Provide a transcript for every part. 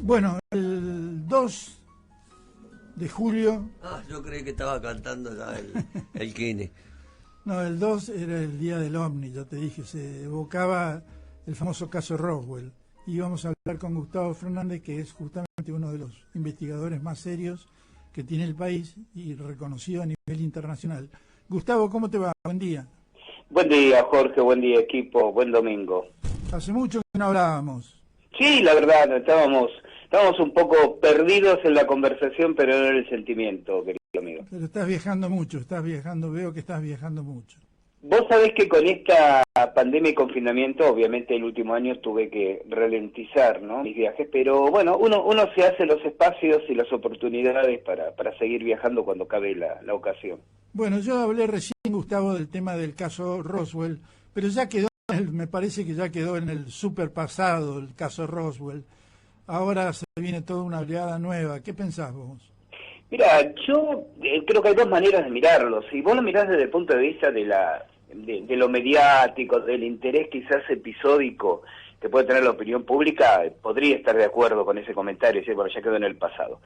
Bueno, el 2 de julio... Ah, yo creí que estaba cantando ya el Kine. No, el 2 era el día del OVNI, ya te dije, se evocaba el famoso caso Roswell. Y vamos a hablar con Gustavo Fernández, que es justamente uno de los investigadores más serios que tiene el país y reconocido a nivel internacional. Gustavo, ¿cómo te va? Buen día. Buen día, Jorge, buen día, equipo, buen domingo. Hace mucho que no hablábamos. Sí, la verdad, estábamos un poco perdidos en la conversación, pero no en el sentimiento, querido amigo. Pero estás viajando mucho, veo que estás viajando mucho. Vos sabés que con esta pandemia y confinamiento, obviamente el último año tuve que ralentizar, ¿no?, mis viajes, pero bueno, uno se hace los espacios y las oportunidades para seguir viajando cuando cabe la ocasión. Bueno, yo hablé recién, Gustavo, del tema del caso Roswell, pero ya quedó, me parece que ya quedó en el super pasado el caso Roswell. Ahora se viene toda una oleada nueva. ¿Qué pensás vos? Mira, yo creo que hay dos maneras de mirarlo. Si vos lo mirás desde el punto de vista de lo mediático, del interés quizás episódico que puede tener la opinión pública, podría estar de acuerdo con ese comentario, decir, bueno, ya quedó en el pasado.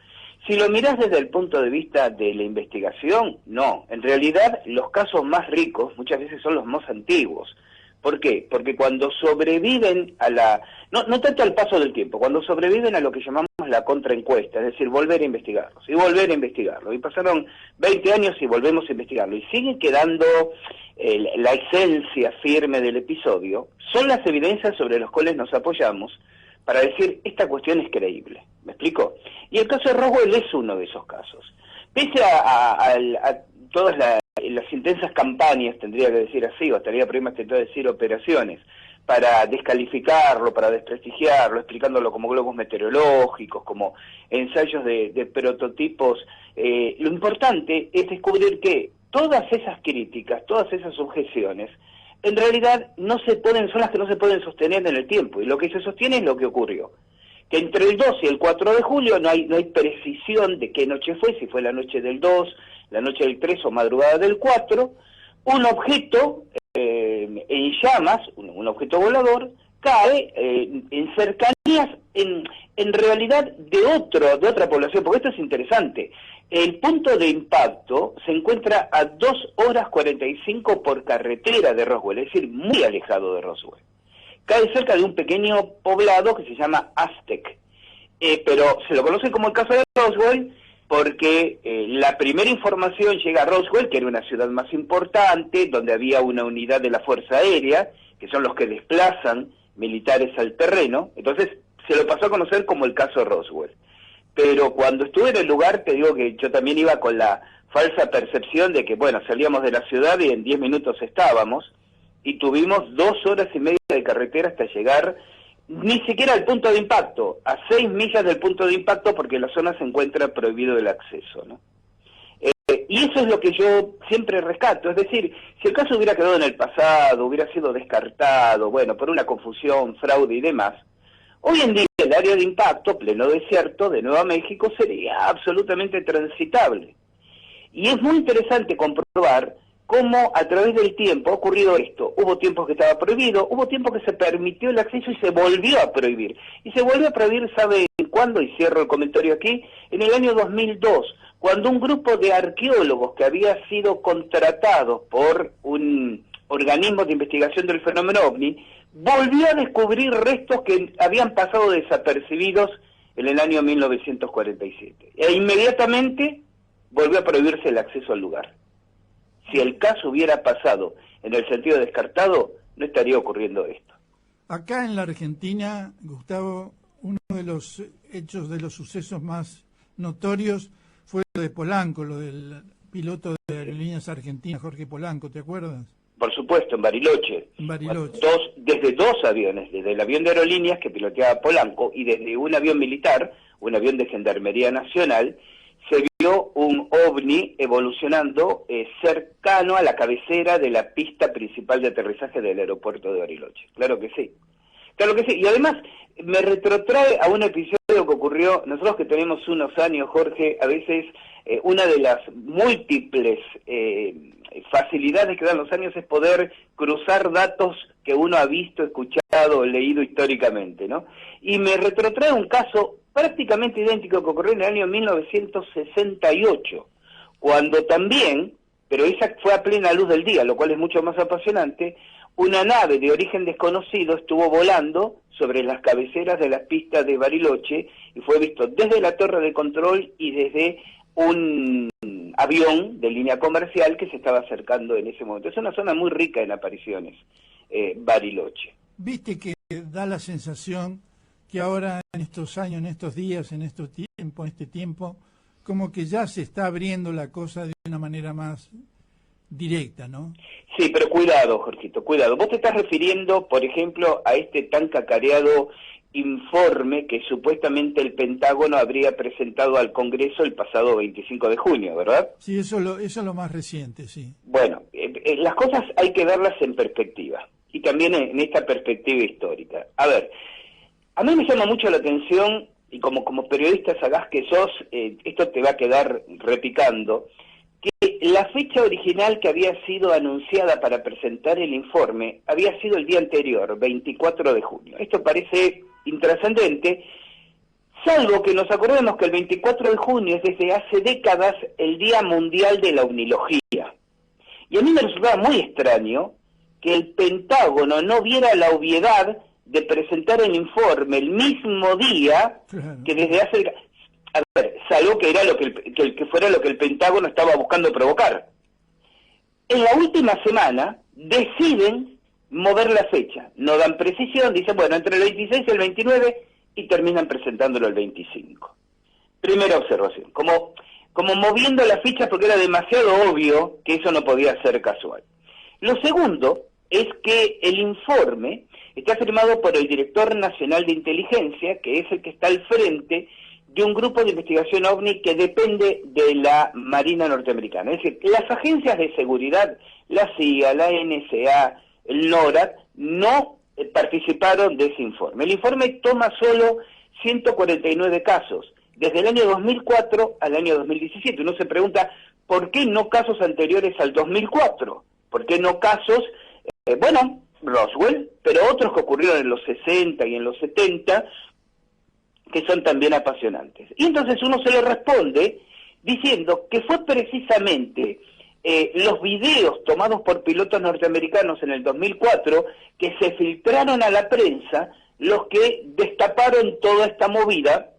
Si lo mirás desde el punto de vista de la investigación, no. En realidad, los casos más ricos muchas veces son los más antiguos. ¿Por qué? Porque cuando sobreviven a no tanto al paso del tiempo, cuando sobreviven a lo que llamamos la contraencuesta, es decir, volver a investigarlos, y volver a investigarlo. Y pasaron 20 años y volvemos a investigarlo, y sigue quedando la esencia firme del episodio, son las evidencias sobre las cuales nos apoyamos para decir, esta cuestión es creíble. ¿Me explico? Y el caso de Roswell es uno de esos casos. Pese a todas las intensas campañas, tendría que decir así, o estaría prima tentado decir operaciones, para descalificarlo, para desprestigiarlo, explicándolo como globos meteorológicos, como ensayos de prototipos, lo importante es descubrir que todas esas críticas, todas esas objeciones, en realidad son las que no se pueden sostener en el tiempo, y lo que se sostiene es lo que ocurrió. Que entre el 2 y el 4 de julio no hay precisión de qué noche fue, si fue la noche del 2, la noche del 3 o madrugada del 4, un objeto en llamas, un objeto volador, cae en cercanías, en realidad de otra población, porque esto es interesante. El punto de impacto se encuentra a 2 horas 45 por carretera de Roswell, es decir, muy alejado de Roswell. Cae cerca de un pequeño poblado que se llama Aztec, pero se lo conoce como el caso de Roswell porque la primera información llega a Roswell, que era una ciudad más importante, donde había una unidad de la Fuerza Aérea, que son los que desplazan militares al terreno, entonces se lo pasó a conocer como el caso Roswell. Pero cuando estuve en el lugar, te digo que yo también iba con la falsa percepción de que, bueno, salíamos de la ciudad y en 10 minutos estábamos, y tuvimos 2 horas y media de carretera hasta llegar ni siquiera al punto de impacto, a 6 millas del punto de impacto, porque en la zona se encuentra prohibido el acceso, ¿no? Y eso es lo que yo siempre rescato, es decir, si el caso hubiera quedado en el pasado, hubiera sido descartado, bueno, por una confusión, fraude y demás, hoy en día el área de impacto, pleno desierto, de Nueva México, sería absolutamente transitable. Y es muy interesante comprobar cómo a través del tiempo ha ocurrido esto. Hubo tiempos que estaba prohibido, hubo tiempos que se permitió el acceso y se volvió a prohibir. Y se volvió a prohibir, ¿sabe cuándo? Y cierro el comentario aquí, en el año 2002, cuando un grupo de arqueólogos que había sido contratados por un organismo de investigación del fenómeno OVNI, volvió a descubrir restos que habían pasado desapercibidos en el año 1947. E inmediatamente volvió a prohibirse el acceso al lugar. Si el caso hubiera pasado en el sentido descartado, no estaría ocurriendo esto. Acá en la Argentina, Gustavo, uno de los hechos, de los sucesos más notorios fue lo de Polanco, lo del piloto de Aerolíneas Argentinas, Jorge Polanco, ¿te acuerdas? Por supuesto, en Bariloche. En Bariloche. Desde 2 aviones, desde el avión de Aerolíneas que piloteaba Polanco y desde un avión militar, un avión de Gendarmería Nacional, se vio un ovni evolucionando cercano a la cabecera de la pista principal de aterrizaje del aeropuerto de Bariloche. Claro que sí. Claro que sí. Y además me retrotrae a un episodio que ocurrió, nosotros que tenemos unos años, Jorge, a veces una de las múltiples facilidades que dan los años es poder cruzar datos que uno ha visto, escuchado o leído históricamente, ¿no? Y me retrotrae un caso prácticamente idéntico que ocurrió en el año 1968, cuando también, pero esa fue a plena luz del día, lo cual es mucho más apasionante, una nave de origen desconocido estuvo volando sobre las cabeceras de las pistas de Bariloche y fue visto desde la torre de control y desde un avión de línea comercial que se estaba acercando en ese momento. Es una zona muy rica en apariciones, Bariloche. Viste que da la sensación que ahora en estos años, en estos días, en este tiempo, como que ya se está abriendo la cosa de una manera más directa, ¿no? Sí, pero cuidado, Jorgito, cuidado. Vos te estás refiriendo, por ejemplo, a este tan cacareado informe que supuestamente el Pentágono habría presentado al Congreso el pasado 25 de junio, ¿verdad? Sí, eso es lo más reciente, sí. Bueno, las cosas hay que verlas en perspectiva, y también en esta perspectiva histórica. A ver, a mí me llama mucho la atención, y como periodista sagaz que sos, esto te va a quedar repicando, que la fecha original que había sido anunciada para presentar el informe había sido el día anterior, 24 de junio. Esto parece intrascendente, salvo que nos acordemos que el 24 de junio es desde hace décadas el Día Mundial de la Omnilogía. Y a mí me resultaba muy extraño que el Pentágono no viera la obviedad de presentar el informe el mismo día que desde hace... A ver, salvo que era que fuera lo que el Pentágono estaba buscando provocar. En la última semana deciden mover la fecha, no dan precisión, dicen, bueno, entre el 26 y el 29, y terminan presentándolo el 25. Primera observación, como moviendo la ficha porque era demasiado obvio que eso no podía ser casual. Lo segundo es que el informe está firmado por el Director Nacional de Inteligencia, que es el que está al frente de un grupo de investigación OVNI que depende de la Marina norteamericana. Es decir, las agencias de seguridad, la CIA, la NSA, el NORAD, no participaron de ese informe. El informe toma solo 149 casos, desde el año 2004 al año 2017. Uno se pregunta, ¿por qué no casos anteriores al 2004? ¿Por qué no casos, Roswell, pero otros que ocurrieron en los 60 y en los 70, que son también apasionantes? Y entonces uno se le responde diciendo que fue precisamente los videos tomados por pilotos norteamericanos en el 2004 que se filtraron a la prensa los que destaparon toda esta movida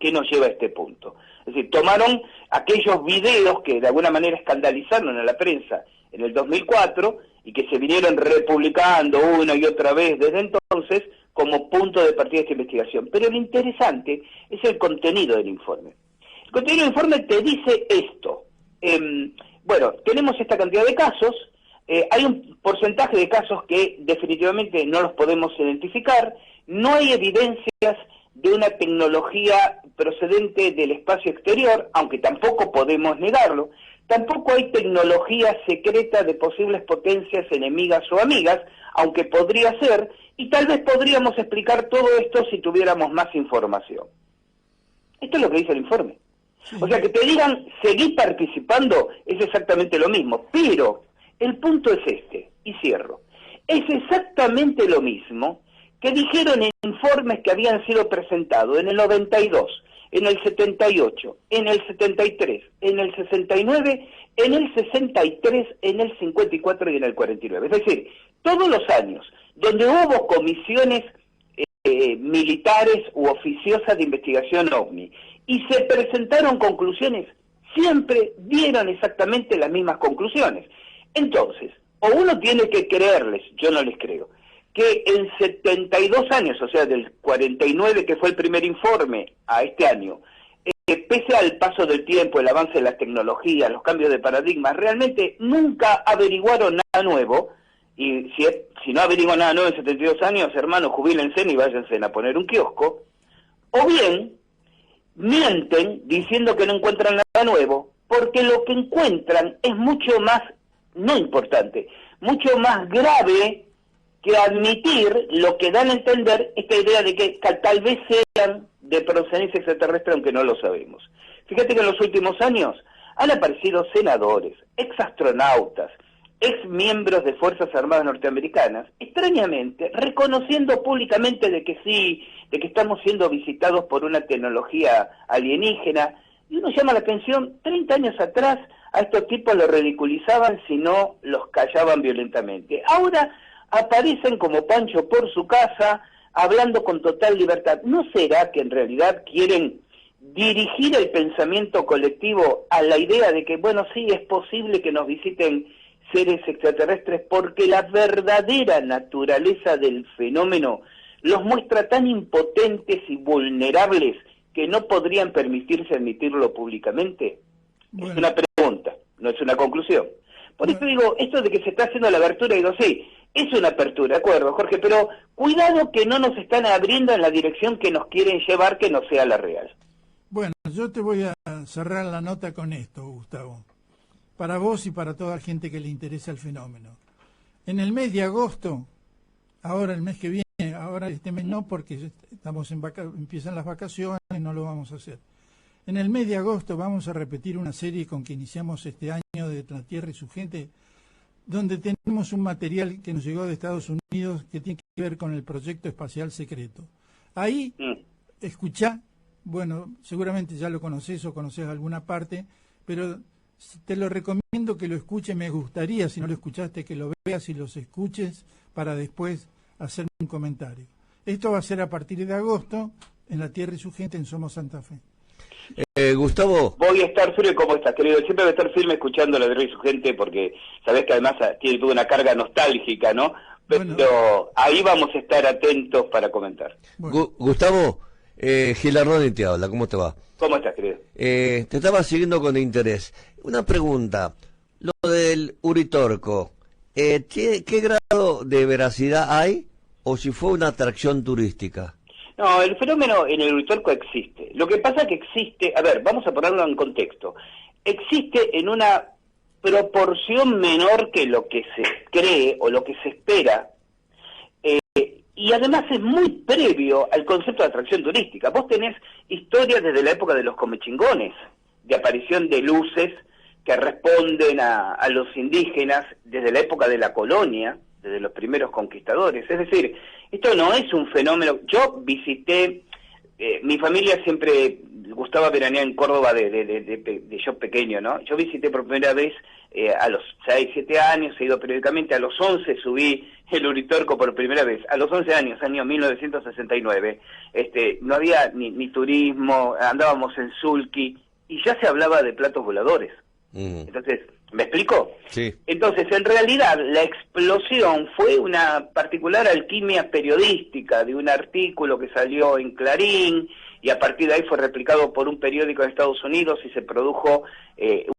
que nos lleva a este punto. Es decir, tomaron aquellos videos que de alguna manera escandalizaron a la prensa en el 2004 y que se vinieron republicando una y otra vez desde entonces como punto de partida de esta investigación. Pero lo interesante es el contenido del informe. El contenido del informe te dice esto. Tenemos esta cantidad de casos, hay un porcentaje de casos que definitivamente no los podemos identificar, no hay evidencias de una tecnología procedente del espacio exterior, aunque tampoco podemos negarlo, tampoco hay tecnología secreta de posibles potencias enemigas o amigas, aunque podría ser, y tal vez podríamos explicar todo esto si tuviéramos más información. Esto es lo que dice el informe. O sea, que te digan, seguí participando, es exactamente lo mismo. Pero el punto es este, y cierro. Es exactamente lo mismo que dijeron en informes que habían sido presentados en el 92, en el 78, en el 73, en el 69, en el 63, en el 54 y en el 49. Es decir, todos los años donde hubo comisiones militares u oficiosas de investigación OVNI y se presentaron conclusiones, siempre dieron exactamente las mismas conclusiones. Entonces, o uno tiene que creerles, yo no les creo, que en 72 años, o sea, del 49 que fue el primer informe a este año, pese al paso del tiempo, el avance de las tecnologías, los cambios de paradigma, realmente nunca averiguaron nada nuevo. Y si no averiguan nada nuevo en 72 años, hermanos, jubílense y váyanse a poner un kiosco. O bien, mienten diciendo que no encuentran nada nuevo, porque lo que encuentran es mucho más, no importante, mucho más grave que admitir lo que dan a entender esta idea de que tal vez sean de procedencia extraterrestre, aunque no lo sabemos. Fíjate que en los últimos años han aparecido senadores, exastronautas, ex miembros de Fuerzas Armadas norteamericanas, extrañamente, reconociendo públicamente de que sí, de que estamos siendo visitados por una tecnología alienígena. Y uno llama la atención, 30 años atrás a estos tipos los ridiculizaban si no los callaban violentamente. Ahora aparecen como Pancho por su casa, hablando con total libertad. ¿No será que en realidad quieren dirigir el pensamiento colectivo a la idea de que, bueno, sí, es posible que nos visiten seres extraterrestres, porque la verdadera naturaleza del fenómeno los muestra tan impotentes y vulnerables que no podrían permitirse admitirlo públicamente? Bueno. Es una pregunta, no es una conclusión. Por eso digo, esto de que se está haciendo la abertura, digo, sí, es una apertura, de acuerdo, Jorge, pero cuidado que no nos están abriendo en la dirección que nos quieren llevar, que no sea la real. Bueno, yo te voy a cerrar la nota con esto, Gustavo, para vos y para toda la gente que le interesa el fenómeno. En el mes de agosto, ahora el mes que viene, ahora este mes no, porque estamos empiezan las vacaciones, no lo vamos a hacer. En el mes de agosto vamos a repetir una serie con que iniciamos este año de La Tierra y su gente, donde tenemos un material que nos llegó de Estados Unidos que tiene que ver con el proyecto espacial secreto. Ahí, escuchá, bueno, seguramente ya lo conoces o conoces alguna parte, pero te lo recomiendo que lo escuches, me gustaría, si no lo escuchaste, que lo veas y los escuches para después hacer un comentario. Esto va a ser a partir de agosto en La Tierra y su gente en Somos Santa Fe. Gustavo. Voy a estar firme. ¿Cómo estás, querido? Siempre voy a estar firme escuchando La Tierra y su gente, porque sabés que además tiene toda una carga nostálgica, ¿no? Pero bueno, ahí vamos a estar atentos para comentar. Bueno. Gustavo, Gilardoni te habla, ¿cómo te va? ¿Cómo estás, querido? Te estaba siguiendo con interés. Una pregunta, lo del Uritorco, ¿qué grado de veracidad hay o si fue una atracción turística? No, el fenómeno en el Uritorco existe. Lo que pasa es que existe, a ver, vamos a ponerlo en contexto, existe en una proporción menor que lo que se cree o lo que se espera, y además es muy previo al concepto de atracción turística. Vos tenés historias desde la época de los comechingones, de aparición de luces que responden a los indígenas, desde la época de la colonia, desde los primeros conquistadores. Es decir, esto no es un fenómeno. Yo visité, mi familia siempre gustaba veranear en Córdoba de yo pequeño, ¿no? Yo visité por primera vez a los 6, 7 años, he ido periódicamente, a los 11 subí el Uritorco por primera vez, a los 11 años, año 1969, no había ni turismo, andábamos en sulky, y ya se hablaba de platos voladores. Entonces, ¿me explico? Sí. Entonces, en realidad, la explosión fue una particular alquimia periodística de un artículo que salió en Clarín, y a partir de ahí fue replicado por un periódico de Estados Unidos y se produjo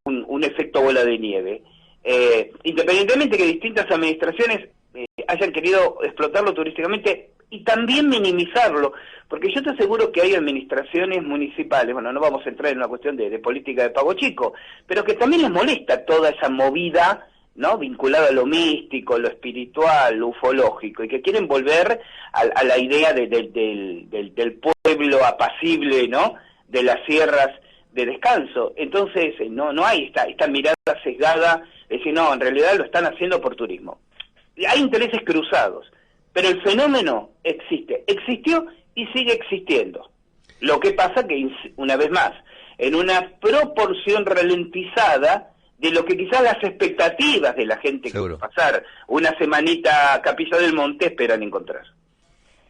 un efecto bola de nieve. Independientemente que distintas administraciones hayan querido explotarlo turísticamente y también minimizarlo, porque yo te aseguro que hay administraciones municipales, bueno, no vamos a entrar en una cuestión de política de pago chico, pero que también les molesta toda esa movida, ¿no?, vinculada a lo místico, lo espiritual, lo ufológico, y que quieren volver a la idea del pueblo apacible, ¿no?, de las sierras de descanso. Entonces no hay esta mirada sesgada de decir, no, en realidad lo están haciendo por turismo. Hay intereses cruzados, pero el fenómeno existe, existió y sigue existiendo. Lo que pasa que, una vez más, en una proporción ralentizada de lo que quizás las expectativas de la gente que va a pasar una semanita a Capilla del Monte esperan encontrar.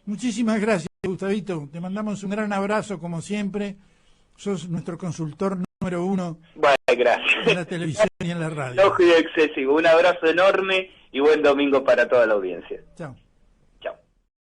Muchísimas gracias, Gustavito. Te mandamos un gran abrazo, como siempre. Sos nuestro consultor número 1 gracias. En la televisión y en la radio. Elogio excesivo. Un abrazo enorme y buen domingo para toda la audiencia. Chao.